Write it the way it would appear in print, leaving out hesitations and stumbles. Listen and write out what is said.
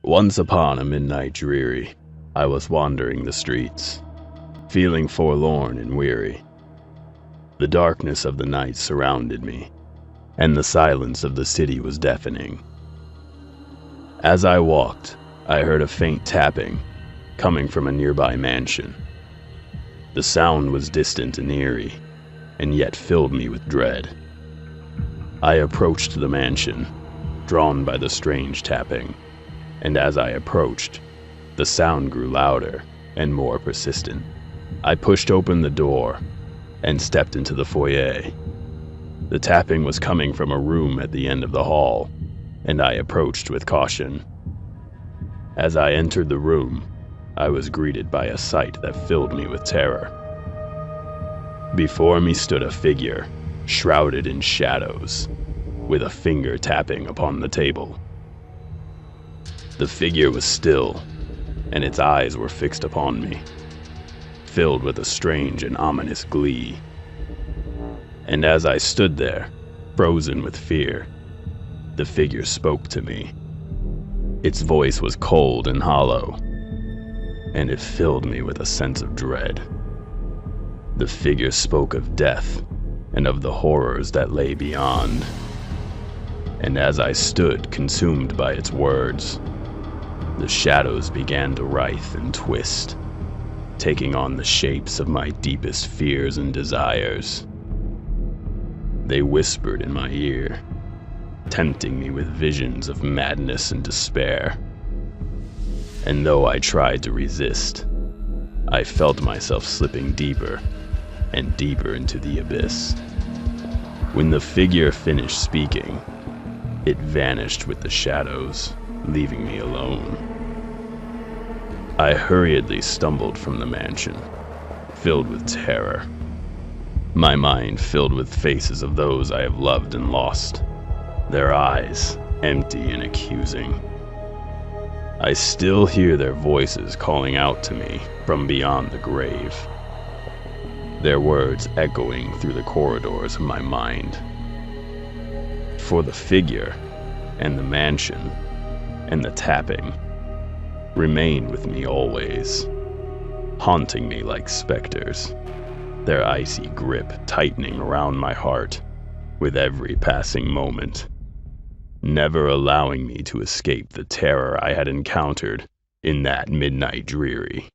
Once upon a midnight dreary, I was wandering the streets, feeling forlorn and weary. The darkness of the night surrounded me, and the silence of the city was deafening. As I walked, I heard a faint tapping coming from a nearby mansion. The sound was distant and eerie, and yet filled me with dread. I approached the mansion, drawn by the strange tapping, and as I approached, the sound grew louder and more persistent. I pushed open the door and stepped into the foyer. The tapping was coming from a room at the end of the hall, and I approached with caution. As I entered the room, I was greeted by a sight that filled me with terror. Before me stood a figure, shrouded in shadows, with a finger tapping upon the table. The figure was still, and its eyes were fixed upon me, filled with a strange and ominous glee. And as I stood there, frozen with fear, the figure spoke to me. Its voice was cold and hollow, and it filled me with a sense of dread. The figure spoke of death and of the horrors that lay beyond. And as I stood consumed by its words, the shadows began to writhe and twist, taking on the shapes of my deepest fears and desires. They whispered in my ear, tempting me with visions of madness and despair. And though I tried to resist, I felt myself slipping deeper and deeper into the abyss. When the figure finished speaking, it vanished with the shadows, leaving me alone. I hurriedly stumbled from the mansion, filled with terror, my mind filled with faces of those I have loved and lost, their eyes empty and accusing. I still hear their voices calling out to me from beyond the grave, their words echoing through the corridors of my mind. For the figure and the mansion and the tapping remain with me always, haunting me like specters, their icy grip tightening around my heart with every passing moment, never allowing me to escape the terror I had encountered in that midnight dreary.